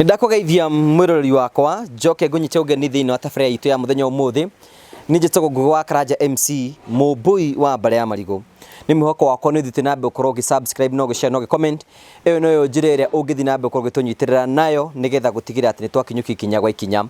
Ndakugeithia mwirori wakwa njoke ngunyite ugeni thiini wa tafaria itu ya muthenya umuthi ni njitagwo Ngugi wa Karanja MC Mumbui wa Mbare ya Marigo ni mwihoko wakwa ni thite nambe ukorwo gi subscribe no share no comment eyo noyo njire ria ungithi nambe ukorwo gitunyitirira nayo nigetha gutigira ati ni twakinyuki ikinya gwa ikinya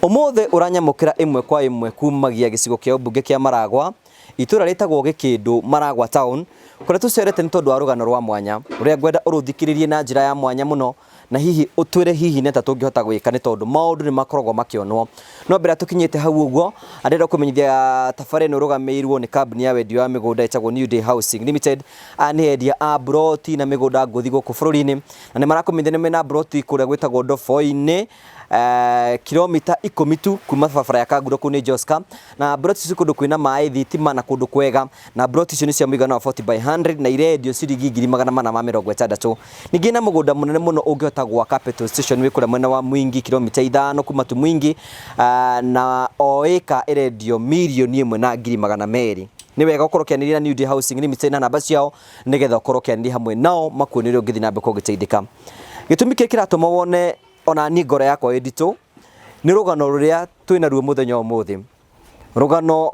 umuthi uranyamukira imwe kwa imwe kumagia gicigo kia ubunge kia Maragwa itura ritagwo Gikindu Maragwa town kuria tucerete ni tondu wa rugano rwa mwanya uria ngwenda uruthikiririe na njira ya mwanya muno na hihi utwire hihi neta tungihota gwika ni tondu maundu ni makoragwo makionwo no mbere tukinyite hau uguo arenda kumenyithia tafari no rugamirwo ni kambuni ya wendio wa migunda itagwo New Day Housing Limited ani endia a broti na migunda nguthi guku bururi-ini na ni marakumenyithia ni mena broti kuria gwitagwo Ndofoi-ini kilomita 10 tu kuma barabara ya Kaguro kuni Joska na broti ici kundu kwina mai thitima na kundu kwega na broti ici ni cia muigana wa 40 by 100 na irendio ciringi 460 ningi na mugunda munene muno ungihota gwa capital station wi kuria mwena wa Mwingi kilomita 5 kuma tu Mwingi na oeka irendio milioni 1.200 ni wega ukorwo kianiriria na New Day Housing Limited na namba ciao nigetha ukorwo kianiriria hamwe nao makuonere ungithi nambe kugiteithika gitumi kiratuma wone ona ni ngoro yakwa edito ni rugano ruria twina ruo muthenya umuthi rugano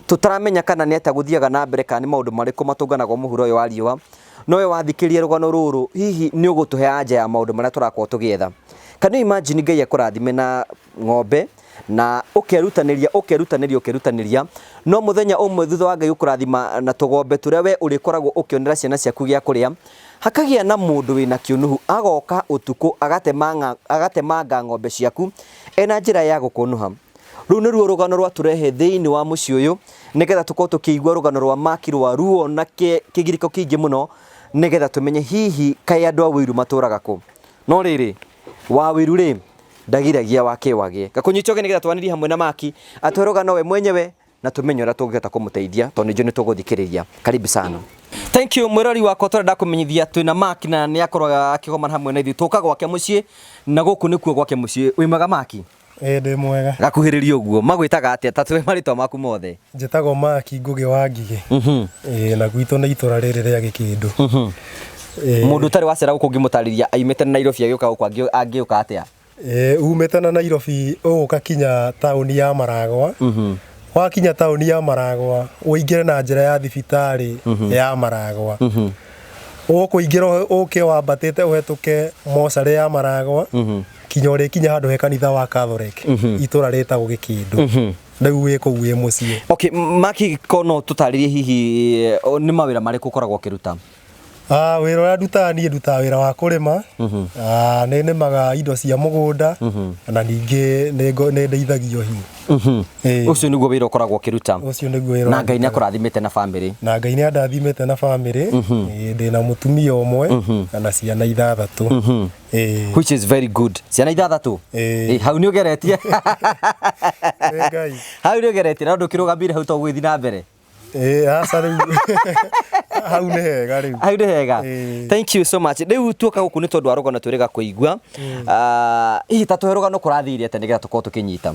tutaramenya kana ni ata guthiaga na mbere kana ni maundu mariku matunganagwo muhuro uyu wa riwa nowe wathikiria rugano ruru hihi ni ugutuhe anja ya maundu maria turakwo tugietha kana imagine Ngai akurathime na ng'ombe na ukerutanĩria no muthenya umwe thutha wa Ngai ukurathima na tugombe turia we urikoragwo ukionera ciana ciaku gya kuria hakagia na mundu wina kiunuhu agoka utuku agatemanga ng'ombe ciaku ena njira ya gukunuha ru ni ruo rugano rwa turehe thiini wa muci uyu nigetha tukorwo tukiigua rugano rwa maki rwa ruo na kigiriko kingi muno nigetha tumenye hihi kai andu a wiru maturaga ku no riri wa wiru ri ndagiragia wake gakunyicoge nigetha twanirie hamwe na maki atwerogano we mwenyewe na tumenye ura tungihota kumuteithia tondu njo ni tuguthikiriria karibu sana. Thank you mwirori wakwa turenda kumenyithia twina maki na ni akorwa akigomana hamwe na ithu tuka gwake mucii na guku nikuo gwake mucii wimaga maki ndi mwega gakuhiriria uguo magwitaga atia tatwe maritwa maku mothe njitagwo Maki Ngugi wa Ngige na gwito na itura riri ria Gikindu mundu tari wacera guku ngimutariria aimete na Nairobi agioka guku angioka atia umete na Nairobi uguka kinya tauni ya Maragwa wakinya tauni ya Maragwa uingire na njira ya thibitari ya Maragwa ukuingira uke wambatite uhetuke mocarĩ ya Maragwa kinya uri kinya handu he kanitha wa Catholic itura ritagwo Gikindu riu wi kuu wi mucii. Okay, Maki kono tutaririe hihi ni mawira mariku ukoragwo kiruta wira wa ndutaga wira wa kurima ni nemaga indo cia mugunda na ningi ni ndeithagio hi ucio niguo wira ukoragwo kiruta ucio niguo wira na Ngai ni akurathimite na family na family ndina mutumia umwe na ciana 6 which is very good ciana 6 hau ni ugeretie Ngai hau ni ugeretie na ndukirugamire hau to gwithi na mbere asa riu hau ni hega riu thank you so much riu tuoka guku ni tondu wa rugano turiga kuigua hihi tatuhe rugano kurathiire ate nigetha tukorwo tukinyita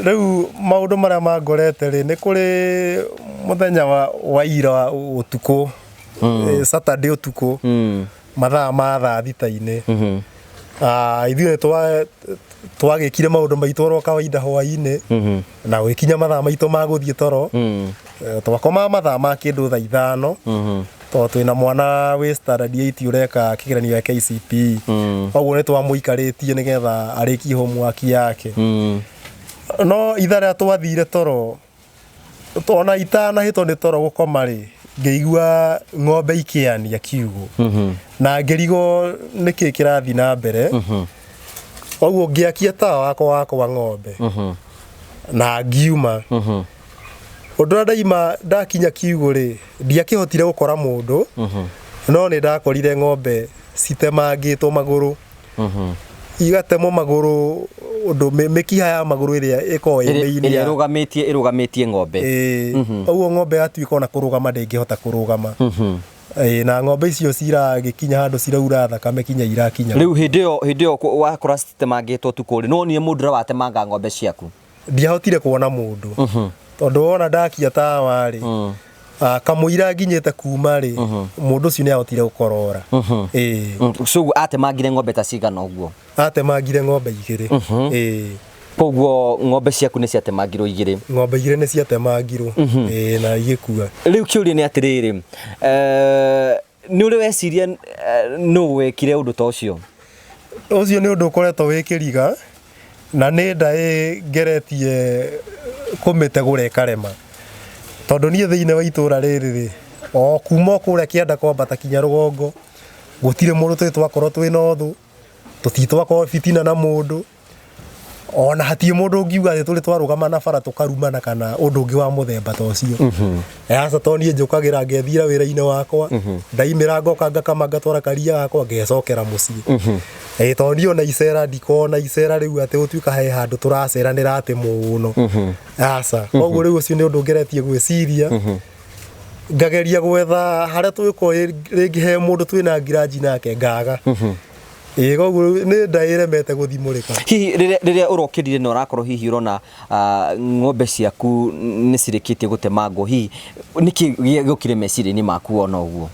riu maundu maria mangorete ri ni kuri muthenya wa ira utuku Saturday utuku mathaa ma thaa thita-ini ithuĩ twagĩkire maũndũ maitũ oro kawaida hwaĩ-inĩ na gũkinya mathaa maitũ ma gũthiĩ toro twakoma mathaa ma kĩndũ thaa 5 tondũ twĩna mwana wĩ standard 8 ũreka kĩgeranio gĩa KCPE koguo nĩ twamũikarĩtie nĩgetha arĩkie homework yake no ithaa rĩrĩa twathire toro tona itanahĩtwo nĩ toro gũkoma rĩ ngĩigua ng'ombe ikĩania kiugũ na ngĩrigwo nĩkĩ kĩrathi na mbere koguo ngĩakia tawa wakwa ng'ombe na ngiuma ũndũ ndaima ndakinya kiugũ rĩ ndiakĩhotire gũkora mũndũ no nĩ ndakorire ng'ombe citemangĩtwo magũrũ igatemwo magũrũ undu mikiha ya maguru iria iko ĩmĩinia irugamĩtie ng'ombe ũguo ng'ombe yatuĩka ona kũrũgama ndĩngĩhota kũrũgama na ng'ombe icio ciragĩkinya handũ ciraura thakame kinya irakinya rĩu hĩndĩ ĩyo wakora citemangĩtwo tukũ no nie mũndũ watemanga ng'ombe ciaku ndiahotire kuona mũndũ tondũ ona ndakia tawa rĩ kamũira nginyĩte kuma rĩ mũndũ ũcio nĩ ahotire gũkorora so atemangire ng'ombe ta cigana ũguo atemangire ng'ombe 2 koguo ng'ombe ciaku nĩ ciatemangirwo 2 ng'ombe 2 nĩ ciatemangirwo na igĩkua rĩu kĩũria nĩ atĩrĩrĩ nĩ ũrĩ weciria nũ wekire ũndũ ta ũcio nĩ ũndũ ũkoretwo wĩ kĩriga na nĩ ndaĩ ngeretie kũmĩtegũra ĩkarema tondũ niĩ thĩinĩ wa itũra rĩrĩ rĩ o kuma kũrĩa kĩanda kwambata kinya rũgongo gũtirĩ mũndũ twakorwo twĩna ũthũ tũtitwakorwo fitina na mũndũ ona hatirĩ mũndũ ũngiuga atĩ tũrĩ twarũgama na bara tũkarumana kana ũndũ ũngĩ wa mũthemba ta ũcio aca to niĩ njũkagĩra ngethira wĩra-inĩ wakwa ndaimĩra ngoka ngakama ngatwara karia gakwa ngecokera mũciĩ tondũ niĩ ona icera ndikona icera rĩu atĩ gũtuĩka he handũ tũraceranĩra atĩ mũno aca koguo rĩu ũcio nĩ ũndũ ngeretie gwĩciria ngageria gwetha harĩa tũgĩkorwo rĩngĩ he mũndũ twĩna ngiraji nake ngaga koguo nĩ ndaĩremete gũthimũrĩka hihi rĩrĩa ũrokĩrire na ũrakorwo hihi ũrona ng'ombe ciaku nĩ cirĩkĩtie gũtemangwo hihi nĩkĩ gĩũkire meciria-inĩ maku ona ũguo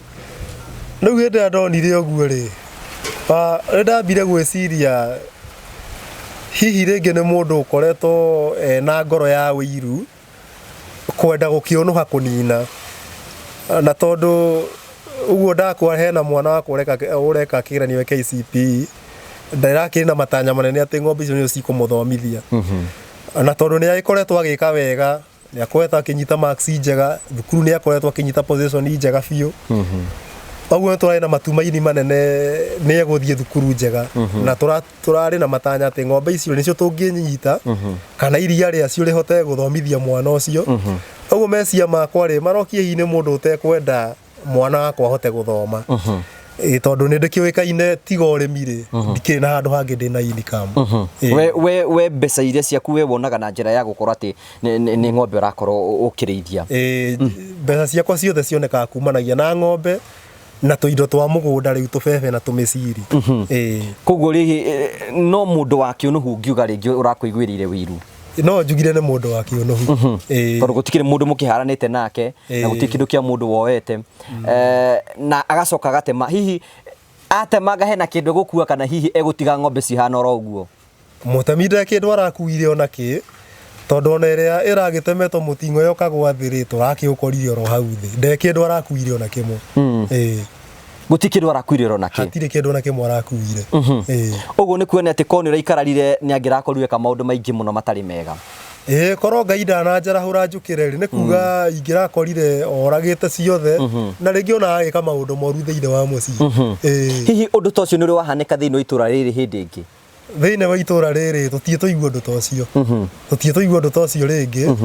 rĩu hĩndĩ ĩrĩa ndonire ũguo rĩ nĩ ndambire gwĩciria hihi rĩngĩ nĩ mũndũ ũkoretwo na ngoro ya ũiru kwenda gũkĩũnũha kũnina na tondũ uguo ndakwa hena mwana wakwa ũreka kĩgeranio KCPE ndarakĩrĩ na matanya manene atĩ ng'ombe icio nĩcio cikũmũthomithia na tondũ nĩ agĩkoretwo agĩka wega nĩ akoretwo akĩnyita marks njega thukuru nĩ akoretwo akĩnyita position njega biũ ũguo tũrarĩ na matumaini manene nĩ egũthiĩ thukuru njega na tũrarĩ na matanya atĩ ng'ombe icio nĩcio tũngĩnyita kana iria rĩacio rĩhote gũthomithia mwana ũcio ũguo meciria makwa rĩ marokie hihi nĩ mũndũ ũtekwenda mwana wakwa ahote gũthoma tondũ nĩ ndĩkĩũĩkaine tiga ũrĩmi rĩ ndikĩrĩ na handũ hangĩ ndĩna income we mbeca iria ciaku we wonaga na njĩra ya gũkorwo atĩ nĩ ng'ombe ũrakorwo ũkĩrĩithia mbeca ciakwa ciothe cionekaga kumanagia na ng'ombe na tũindo twa mũgũnda rĩu tũbebe na tũmĩciri koguo rĩngĩ no mũndũ wa kĩũnũhu ngiuga rĩngĩ ũrakũiguĩrĩire wĩiru no njugire nĩ mũndũ wa kĩũnũhu tondũ gũtikĩrĩ mũndũ mũkĩharanĩte nake na gũtirĩ kĩndũ kĩa mũndũ woete na agacoka agatema hihi atemanga hena kĩndũ gũkua kana hihi egũtiga ng'ombe cihana oro ũguo mũtemi ndarĩ kĩndũ arakuire ona kĩ tondũ ona ĩrĩa ĩragĩtemetwo mũting'o yokagwa thĩ rĩ tũrakĩũkorire oro hau thĩ ndarĩ kĩndũ arakuire ona kĩmwe gũtirĩ kĩndũ arakuire oro nakĩ hatirĩ kĩndũ ona kĩmwe arakuire ũguo nĩ kuona atĩ korwo nĩ ũraikararire nĩ angĩrakorire ka maũndũ maingĩ mũno matarĩ mega korwo Ngai ndananjarahũra njũkĩre rĩ nĩ kuga ingĩrakorire oragĩte ciothe na rĩngĩ ona agĩka maũndũ moru thĩinĩ wa mũciĩ hihi ũndũ ta ũcio nĩ ũrĩ wahanĩka thĩinĩ wa itũra rĩrĩ hĩndĩ ĩngĩ thĩinĩ wa itũra rĩrĩ tũtiĩ tũigua ũndũ ta ũcio tũtiĩ tũigua ũndũ ta ũcio rĩngĩ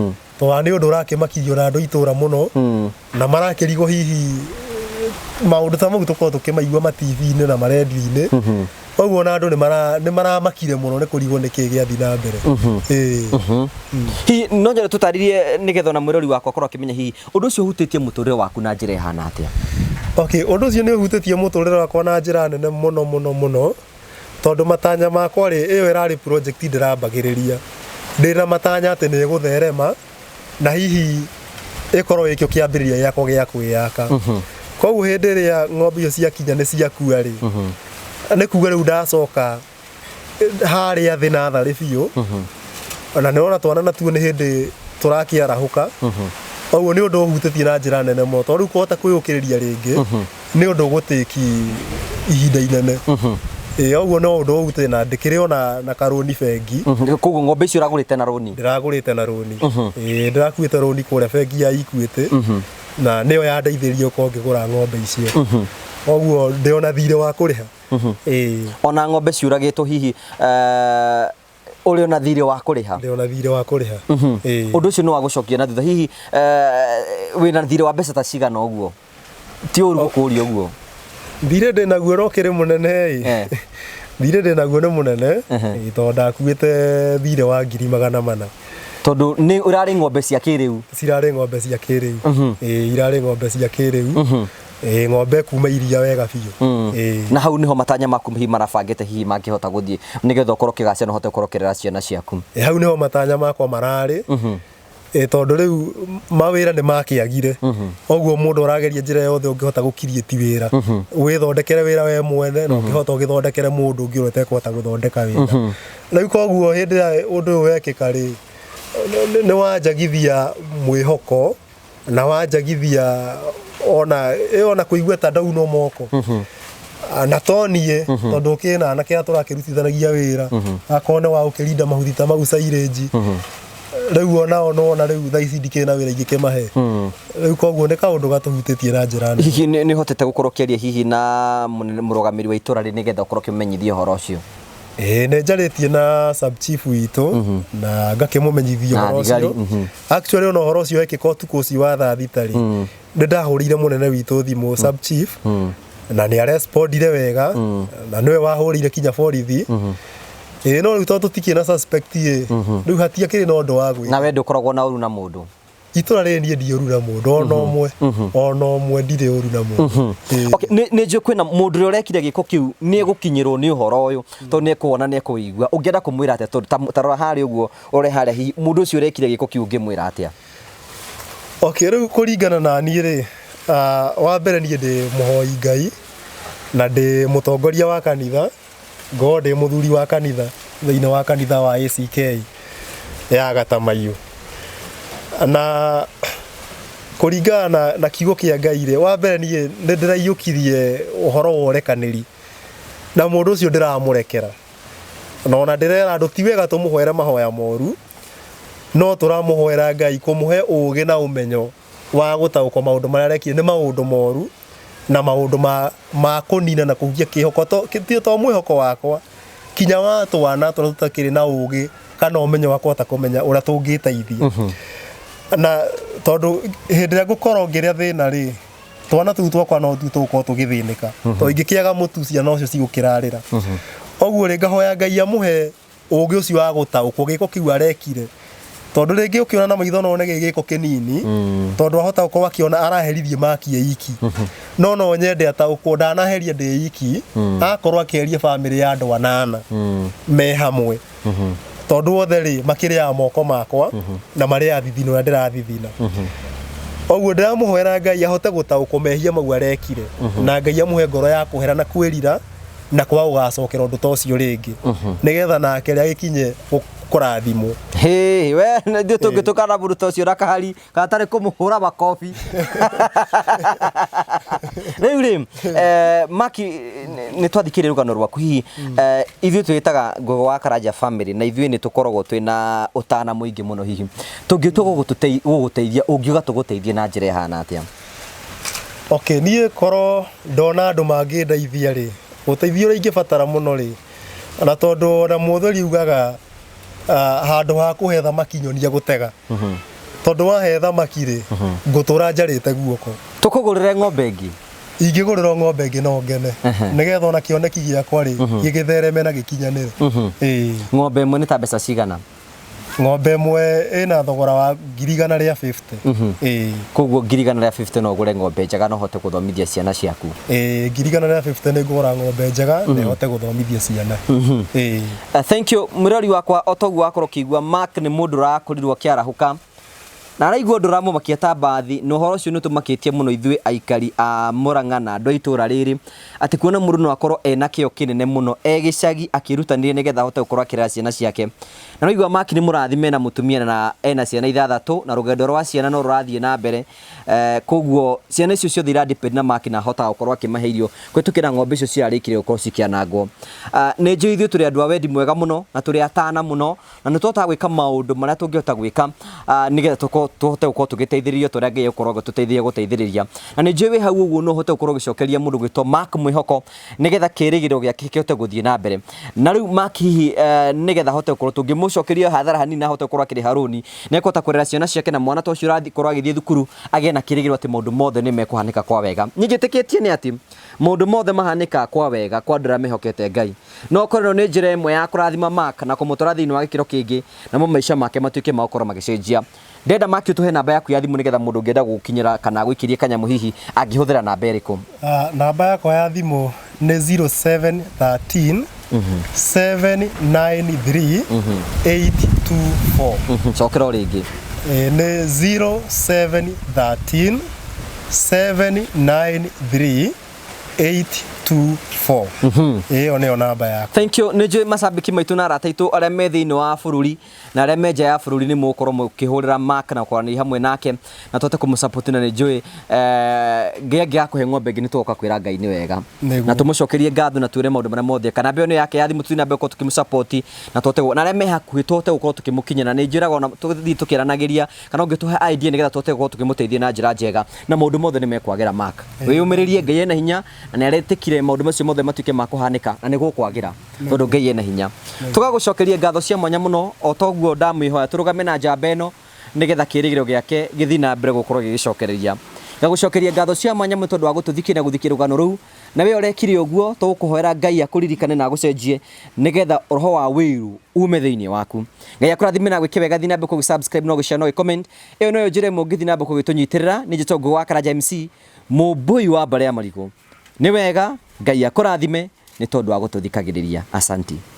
tondũ nĩ ũndũ ũrakĩmakirio na andũ itũra mũno na marakĩrigwo hihi maũndũ ta mau tũkorwo tũkĩmaigua ma-TV-inĩ na marendio-inĩ koguo na andũ nĩ maramakire mũno nĩ kũrigwo nĩkĩ gĩathiĩ na mbere hihi no nyende tũtarĩrie nĩgetha ona mwĩrori wakwa akorwo akĩmenya hihi ũndũ ũcio ũhutĩtie mũtũrĩre waku na njĩra ĩhana atĩa ũndũ ũcio nĩ ũhutĩtie mũtũrĩre wakwa na njĩra nene mũno mũno mũno tondũ matanya makwa rĩ ĩyo ĩrarĩ project ndĩrambagĩrĩria ndĩna matanya atĩ nĩ ĩgũtherema na hihi ĩkorwo ĩkĩo kĩambĩrĩria gĩakwa gĩa kwĩyaka koguo hĩndĩ ĩrĩa ng'ombe icio ciakinya nĩ ciakua rĩ nĩ kuga rĩu ndacoka harĩa thĩ na tharĩ biũ ona nĩ ona twana natuo nĩ hĩndĩ tũrakĩarahũka ũguo nĩ ũndũ ũhutĩtie na njĩra nene mũno tondũ rĩu kũhota kwĩyũkĩrĩria rĩngĩ nĩ ũndũ ũgũtĩki ihinda inene ũguo no ũndũ ũhutĩtie na ndĩkĩrĩ ona na karũni bengi koguo ng'ombe icio ũragũrĩte na rũni ndĩragũrĩte na rũni ndĩrakuĩte rũni kũrĩa bengi ya Equity na nĩyo yandeithĩrĩirie ũkorwo ngĩgũra ng'ombe icio ũguo ndĩona thirĩ wa kũrĩha ona ng'ombe ciũragĩtwo hihi ũrĩ ona thirĩ wa kũrĩha ndĩona thirĩ wa kũrĩha ũndũ ũcio nĩ wa gũcokia na thutha hihi wĩna thirĩ wa mbeca ta cigana ũguo ti ũru gũkũria ũguo thirĩ ndĩnaguo no kĩrĩ mũnene thirĩ ndĩnaguo nĩ mũnene tondũ ndakuĩte thirĩ wa 400,000 tondũ nĩ ũrarĩ ng'ombe cia kĩrĩu cirarĩ ng'ombe cia kĩrĩu irarĩ ng'ombe cia kĩrĩu ng'ombe kuma iria wega biũ na hau niho matanya maku hihi marabangĩte hihi mangĩhota gũthiĩ nĩgetha ũkorwo kĩgacĩra na ũhote gũkorwo kĩrera ciana ciaku hau niho matanya makwa mararĩ tondu riu mawira ni makiagire oguo mundu arageria njira yothe ungihota gukirie ti wira withondekere wira we mwene no ngihota ugithondekere mundu ungi urete kuhota guthondeka wira riu koguo hindi undu wekika ri ni wanjagithia mwihoko na wanjagithia ona kuigua ta ndauno moko na tonie tondu kina na kia turakirutithanagia wira akone wa ukirinda mahuthi ta mau silage riu ona riu thaici ndikena wira ingikemahe riu koguo ni kaundu gatuhutitie na njira hihi ni hotete gukorwo kiaria hihi na murugamiri wa itura ri nigetha ukorwo kimenyithia horo ucio ne njaritie na sub chief witu na ngakimumenyithia horo ucio actually ona horo ucio ekika utuku ucio wa thaa thita ri ndahurire munene witu thimu sub chief na ni arespondire wega na niwe wahurire kinya borithi no riu tondu tutikie na suspect riu hatia kiri no ndo wagwe na we ndukoragwo na uru na mundu itura ri nie ndi uru na mundu ona omwe ndire uru na mundu okay ni nje kwina mundu ri urekire giko kiu ni egukinyirwo ni uhoro uyu tondu ni ekuona ni ekuigua ungienda kumwira atia tondu tarora hari uguo ore haria hi mundu ucio urekire giko kiu ngimwira atia okay riu kuringana na nie ri wa mbere nie ndi muhoi ngai na ndi mutongoria wa kanitha ngode muthuri wa kanitha thiine wa kanitha wa ACK ya Gatamayu na kuringana na kiugo kia ngai ri wa mbere nie ndiraiyukirie uhoro worekaniri na mundu ucio ndiramurekera ona ndirera andu ti wega tumuhoera mahoya moru no turamuhoera ngai kumuhe ugi na umenyo wa gutauko maundu maria rekire ni maundu moru na maundu ma kunina na kugia kihoko to mwihoko wakwa kinya watu wana tutakiri na ugi kana umenyo wa kuhota kumenya ura tungiteithia na tondu hindi ya gukoro ngiria thina ri twana tu twakwa no tu tuko tugithinika to ingikiaga mutu cia no cio cigukirarira oguo ri ngahoya ngai amuhe ugi ucio wa gutauko giko kiu arekire tondu ringi ukiona na maitho no ne giko kinini tondu ahota gukorwo akiona araherithie maki ya iki no nyende atauko ndanaheria ndi iki akorwo akeria family ya andu 8 me hamwe tondu othe ri makiri ya moko makwa na mari ya thithino na ndirathithina oguo ndiramuhoera ngai ahote gutauko mehia mau arekire na ngai amuhe ngoro ya kuhera na kwirira na kwa ugacokera undu tocio ringi nigetha nake ria gikinye kurathimo hey we ndio tungitukana buruto cio rakahari katari kumuhura makofi riu maki ni twathikire rugano rwaku hihi ithuĩ twitaga Ngugi wa Karanja family na ithuĩ ni tukoragwo twina utana muingi muno hihi tungituga guguteithia ungiuga tuguteithie na njira hana atia okay nie koro ndona andu mangindeithia ri uteithio ri ingibatara muno ri na tondu na muthuri ugaga handu ha kuhe thamaki nyonia gutega tondu wahe thamaki ri ngutura njarite guoko tukugurire ng'ombe ingi ingigurira ng'ombe ingi no ngene nigetha ona kioneki giakwa ri gigithereme na gikinyanire ng'ombe imwe ni ta mbeca cigana ng'ombe imwe ina thogora wa 150 koguo 150 no gure ng'ombe njega no hote guthomithia ciana ciaku 150 ni ngura ng'ombe njega ne hote guthomithia ciana thank you murori wakwa otogu wakorwo kiigua Mark ni mundu rakurirwo kiarahuka na araigua nduramu makieta bathi no horo cio nutumakitie muno ithuĩ aikari a Murang'a na andũ itura riri ati kuona mũndũ no akorwo ena kĩo kinene muno gĩcagi akirutanire nigetha ahote gukorwo akĩrera ciana ciake na noigua Mark ni mũrathime na mũtumia na ena ciana 6 na rũgendo rwa ciana no rũrathiĩ na mbere koguo ciana icio ciothe iradepend na Mark na ahota gukorwo akĩmahe irio kwĩtũkĩra ng'ombe icio ciarĩkire gukorwo cikianangwo nĩ njũĩ ithuĩ tũrĩ andũ a wendi mwega muno na tũrĩ atana muno na nĩ tũhotaga gwĩka maũndũ marĩa tũngĩhota gwĩka nigetha tuhote gukorwo tugiteithĩrĩrio tũrĩa ngai ũkorwo tũteithĩrĩria gũteithĩrĩria na nĩ njũĩ hau ũguo no hote gukorwo gĩcokeria mũndũ gwĩtwo Mark mwĩhoko nigetha kĩrĩgĩrĩro gĩake kĩhote gũthiĩ na mbere na rĩu Mark hihi nigetha hote gukorwo tũngĩmũcokeria hathara hanini na hote gukorwo akĩrĩha rũni na ekũhota kũrera ciana ciake na mwana tocio ũrakorwo agĩthiĩ thukuru agĩe na kĩrĩgĩrĩro atĩ maũndũ mothe nĩ mekũhanĩka kwa wega njĩtĩkĩtie nĩ atĩ maũndũ mothe mahanĩka kwa wega kwa andũ arĩa mehokete ngai no korwo nĩ njĩra ĩmwe ya kũrathima Mark na kũmũtwara thĩinĩ wa gĩkĩro kĩngĩ na maica make matuĩke magũkorwo magĩcenjia ndenda Mark tuhe namba yaku ya thimũ nigetha mũndũ ũngĩenda gũkinyĩra kana gwĩkĩria kanyamũ hihi angĩhũthĩra namba ĩrĩkũ namba yakwa ya thimũ nĩ 0713 793 824 cokera rĩngĩ nĩ 0713 793 824 ĩyo nĩyo namba yakwa. Thank you. Nĩ njũĩ macambĩki maitũ na arata aitũ arĩa me thĩinĩ wa bũrũri na arĩa me nja ya bũrũri nĩ mũgũkorwo mũkĩhũrĩra Mark na kwaranĩria hamwe nake na tũhote kũmũsupport, na nĩ njũĩ ngĩakũhe ng'ombe ĩngĩ nĩ tũgoka kwĩra Ngai nĩ wega na tũmũcokerie ngatho na twĩre maũndũ marĩa mothe kana mbeo nĩ yake ya thimũ tũthiĩ na mbere gũkorwo tũkĩmũsupport na tũhote na arĩa me hakuhĩ tũhote gũkorwo tũkĩmũkinya, na nĩ njĩraga ona tũthiĩ tũkĩaranagĩria kana ũngĩtũhe idea nĩgetha tũhote gũkorwo tũkĩmũteithia na njĩra njega na maũndũ mothe nĩ mekwagĩra Mark. Wĩyũmĩrĩrie, Ngai ena hinya na nĩ aretĩkire maũndũ macio mothe matuĩke ma kũhanĩka na nĩ gũkwagĩra tondũ Ngai ena hinya. Tũgagũcokeria ngatho cia mwanya mũno o toguo ndamwĩhoya tũrũgame na njamba ĩno nĩgetha kĩrĩgĩrĩro gĩake gĩthiĩ na mbere gũkorwo gĩgĩcokereria. Ngagũcokeria ngatho cia mwanya mũno tondũ wa gũtũthikĩria na gũthikĩria rũgano rũu, na we ũrekire ũguo tũgũkũhoera Ngai akũririkane na agũcenjie nĩgetha roho wa wĩru ume thĩinĩ waku. Ngai akũrathime na gwĩke wega, thiĩ na mbere gũsubscribe no gũshare no comment. Ĩyo noyo njĩra ĩmwe ũngĩthiĩ na mbere gũgĩtũnyitĩrĩra. Nĩ njĩtagwo Ngũgĩ wa Karanja MC, mũmbũi wa Mbare ya Marigũ. Nĩ wega, Ngai akũrathime nĩ tondũ wa gũtũthikagĩrĩria. Asanti.